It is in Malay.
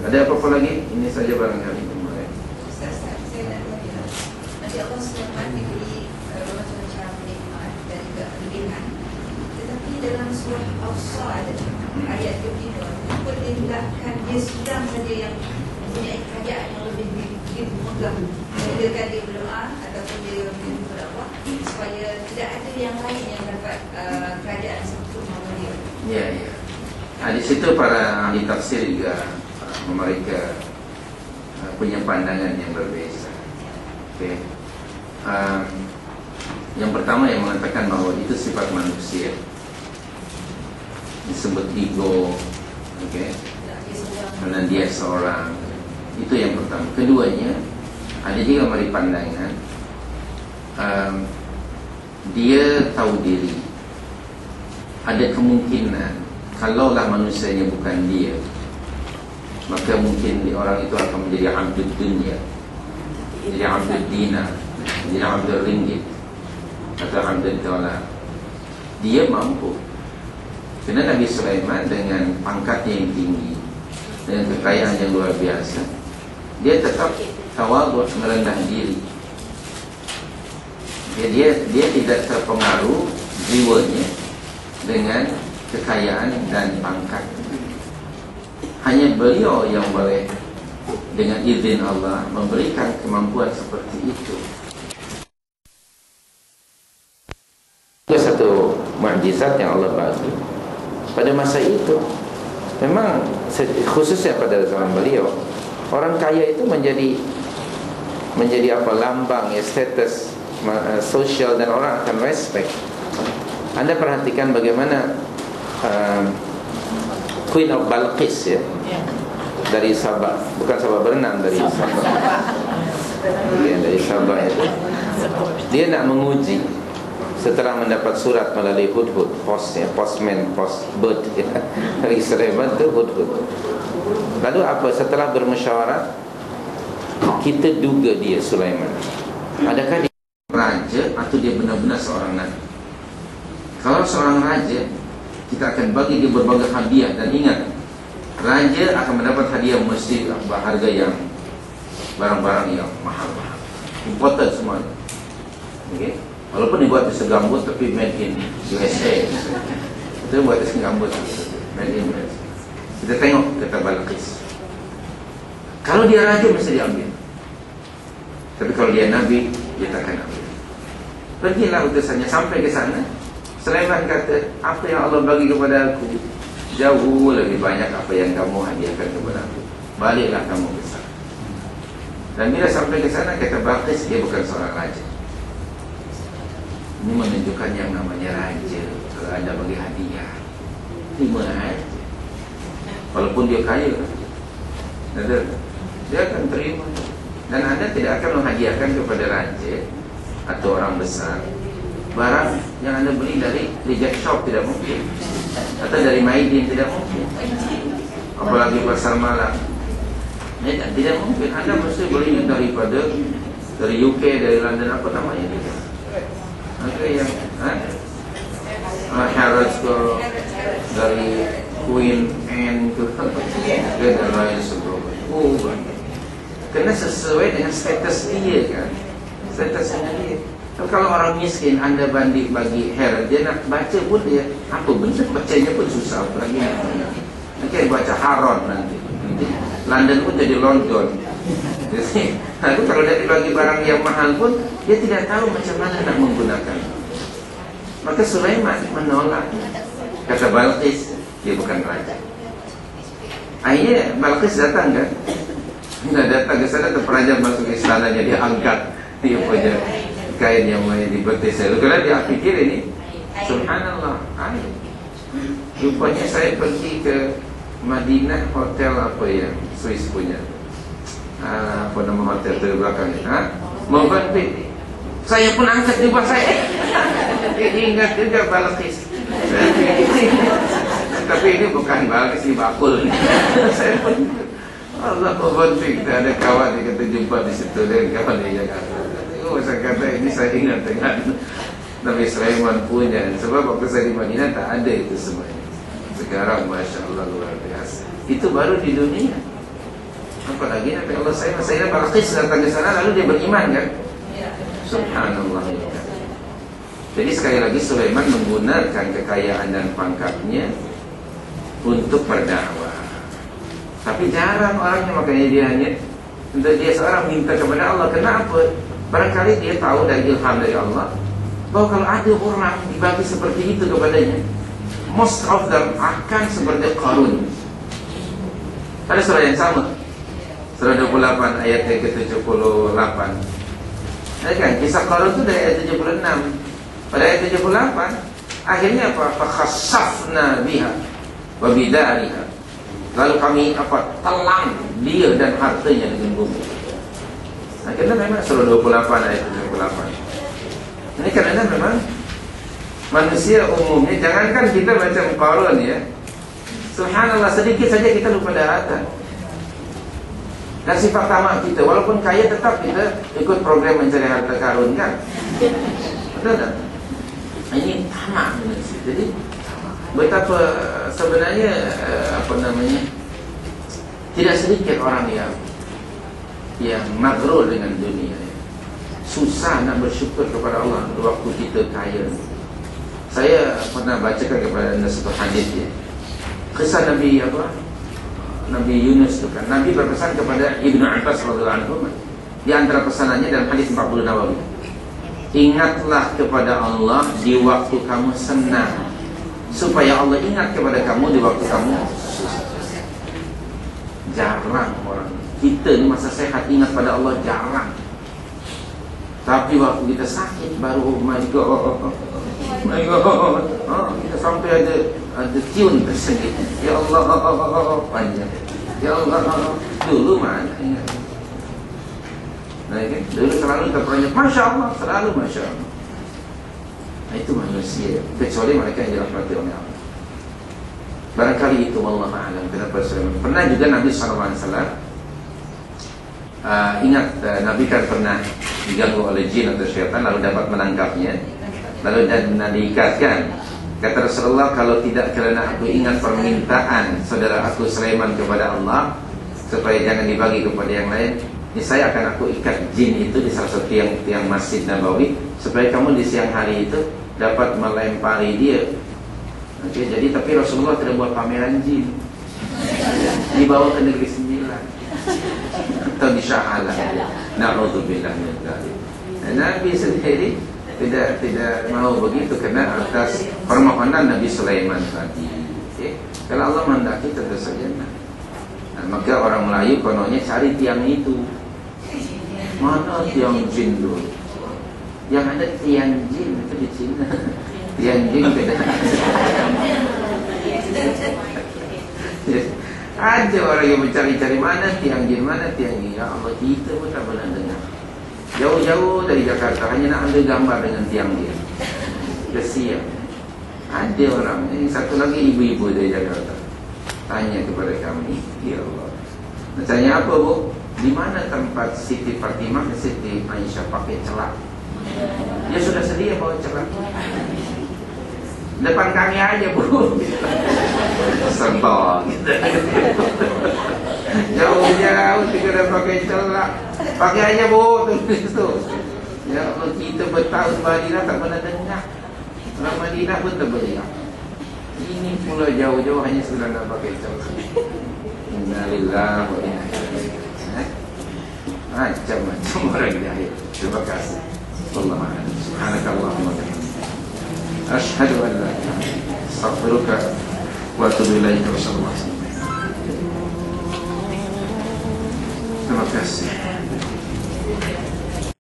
Ada apa-apa lagi? Ini saja barangkali. Saya nak tanya, nanti Allah SWT diberi macam-macam nikmat dan juga kelebihan. Tetapi dalam surah Al-Sad ayat 22, perlindahkan dia sedang saja yang mempunyai kerajaan yang lebih megah. Adakah dia berdoa ataupun dia berdakwah supaya tidak ada yang lain yang dapat kerajaan sempurna dia. Ya, ya. Nah, di situ para ahli tafsir juga mereka punya pandangan yang berbeza. Okay. Yang pertama yang mengatakan bahwa itu sifat manusia, disebut ego, okay, karena dia seorang. Itu yang pertama. Keduanya, ada juga mari pandangan dia tahu diri. Ada kemungkinan kalaulah manusianya bukan dia, maka mungkin orang itu akan menjadi abdul dunia, jadi abdul dinar, jadi abdul ringgit atau abdul dolar. Dia mampu. Karena Nabi Sulaiman dengan pangkatnya yang tinggi, dengan kekayaan yang luar biasa, dia tetap tawadhu, merendah diri. Dia tidak terpengaruh jiwanya dengan kekayaan dan pangkat. Hanya beliau yang boleh dengan izin Allah memberikan kemampuan seperti itu. Itu satu mukjizat yang Allah bagi pada masa itu. Memang khususnya pada zaman beliau, orang kaya itu menjadi apa, lambang ya, status sosial, dan orang akan respect. Anda perhatikan bagaimana Queen of Balqis ya, dari Sabah, bukan Sabah berenang, dari Sabah. Ya, dari Sabah itu. Dia nak menguji setelah mendapat surat melalui Hudhud, postman, bird ya, dari Sulaiman itu Hudhud. Lalu apa? Setelah bermusyawarah, kita duga dia Sulaiman. Adakah dia raja atau dia benar-benar seorang nabi? Kalau seorang raja, kita akan bagi dia berbagai hadiah. Dan ingat, raja akan mendapat hadiah mesti harga yang barang-barang yang mahal-mahal, imported semuanya. Okay? Walaupun dibuat di segambut tapi made in USA. Itu buat di segambut made in USA. Kita tengok kata Balqis, kalau dia raja mesti diambil, tapi kalau dia nabi, dia takkan ambil. Pergilah utusannya sampai ke sana. Sulaiman kata, apa yang Allah bagi kepada aku jauh lebih banyak apa yang kamu hadiahkan kepada aku. Baliklah kamu ke sana. Dan bila sampai ke sana, kata Balqis, dia bukan seorang raja. Ini menunjukkan yang namanya raja. Kalau Anda bagi hadiah, terima aja. Walaupun dia kaya, dia akan terima. Dan Anda tidak akan menghadiahkan kepada raja atau orang besar barang yang Anda beli dari reject shop, tidak mungkin. Atau dari Maidin, tidak mungkin. Apalagi pasar malam, tidak mungkin. Anda mesti beli dari UK, dari London, apa namanya dia? Ada yang Harrods ke, dari Queen Anne ke, dan lain sebagainya. Karena sesuai dengan status dia kan, statusnya dia. Kalau orang miskin Anda bagi Herald, dia nak baca pun dia apa benda, bacanya pun susah. Apalagi nanti baca Haron, nanti London pun jadi London. Jadi kalau dia dibagi barang yang mahal pun dia tidak tahu macam mana nak menggunakan. Maka Sulaiman menolak. Kata Balqis, dia bukan raja. Akhirnya Balqis datang kan, dia datang ke sana, terperajar masuk ke istananya, dia angkat dia punya kain yang dibetis. Karena dia pikir ini, subhanallah, rupanya saya pergi ke Madinah, hotel apa ya, Swiss punya, apa nama hotel di belakang ini, Movenpick. Saya pun angkat jubah saya. Ingat juga Balqis. Tapi ini bukan Balqis, ini bakul. Saya pun Allah Movenpick, ada kawan yang kata jumpa di situ, dan kawan dia kata, saya kata ini saya ingat dengan Nabi Sulaiman punya. Sebab waktu saya di Madinah tak ada itu semuanya. Sekarang Masya Allah luar biasa. Itu baru di dunia. Apalagi Nabi Allah Sayyidina Balqis datang ke sana lalu dia beriman kan? Subhanallah. Jadi sekali lagi Sulaiman menggunakan kekayaan dan pangkatnya untuk berdakwah. Tapi jarang orangnya, makanya dia hanya dia seorang minta kepada Allah. Kenapa? Barangkali dia tahu dari ilham dari Allah bahwa kalau ada orang dibagi seperti itu kepadanya, most of them akan seperti Qarun. Ada surah yang sama, surah 28 ayat yang ke-78. Ada kan? Kisah Qarun itu dari ayat 76. Pada ayat 78 akhirnya apa? Fakhassafna biha wa bidariha. Lalu kami telan dia dan hartanya dengan bumi. Akhirnya memang surah 28 ayat 78. Ini karena memang manusia umumnya, jangankan kita macam Qarun ya, subhanallah, sedikit saja kita lupa daratan. Dan sifat tamak kita, walaupun kaya tetap kita ikut program mencari harta karun kan. Betul tak? Ini tamak manusia. Jadi betapa sebenarnya tidak sedikit orang yang maghrur dengan dunia. Susah nak bersyukur kepada Allah waktu kita kaya. Saya pernah bacakan kepada anda satu hadis ya. Kisah Nabi Nabi Yunus itu kan. Nabi berpesan kepada Ibnu Abbas radhiyallahu anhu. Di antara pesanannya dalam hadis 40 Nawawi. Ingatlah kepada Allah di waktu kamu senang, supaya Allah ingat kepada kamu di waktu kamu susah. Jarang orang kita ni masa sehat ingat pada Allah, jarang. Tapi waktu kita sakit baru, oh my God, kita sampai ada tune tersendiri. Ya Allah, panjang. Ya Allah, dulu mana ingat. Nah, kan? Dulu selalu kita peranjat Masya Allah, selalu Masya Allah. Nah, itu manusia, kecuali mereka yang dirahmati oleh Allah. Barangkali itu wallahu a'lam. Kenapa Sulaiman? Pernah juga Nabi SAW ingat, Nabi kan pernah diganggu oleh jin atau syaitan, lalu dapat menangkapnya, lalu dan diikatkan. Kata Rasulullah, kalau tidak kerana aku ingat permintaan saudara aku Sulaiman kepada Allah supaya jangan dibagi kepada yang lain, saya akan aku ikat jin itu di salah satu tiang Masjid Nabawi, supaya kamu di siang hari itu dapat melempari dia. Oke, jadi tapi Rasulullah tidak buat pameran jin, dibawa ke negeri 9 atau di Sya'ala. Na'udzubillah min dzalik. Nabi sendiri tidak mau begitu karena atas permohonan Nabi Sulaiman tadi. Okay? Kalau Allah menghendaki tentu saja. Nah, maka orang Melayu kononnya cari tiang itu. Mana tiang jin dulu? Yang ada tiang jin itu di Cina. Tiang jin beda. Ada orang yang mencari-cari mana tiang jin, mana tiang jin. Ya Allah, kita pun tak pernah dengar. Jauh-jauh dari Jakarta hanya nak ambil gambar dengan tiang dia. Kesian. Ada orang, ini satu lagi ibu-ibu dari Jakarta tanya kepada kami, ya Allah, tanya apa bu? Di mana tempat Siti Fatimah dan Siti Aisyah pakai celak? Dia sudah sedia bawa celak. Depan kami aja bu. Sentul gitu. Jauh-jauh tidak pakai celak. Pakai aja bu, tulis tu. Ya Allah, kita bertahun Madinah tak pernah dengar. Orang Madinah pun tak boleh. Ini pula jauh-jauh hanya sudah nak pakai celak. Innalillahi wa inna ilaihi raji'un. Macam-macam orang jahil. Terima kasih. Wallahu a'lam. Subhanakallahumma wa bihamdika, asyhadu an la ilaha illa anta, astaghfiruka wa atubu ilaika. Terima kasih.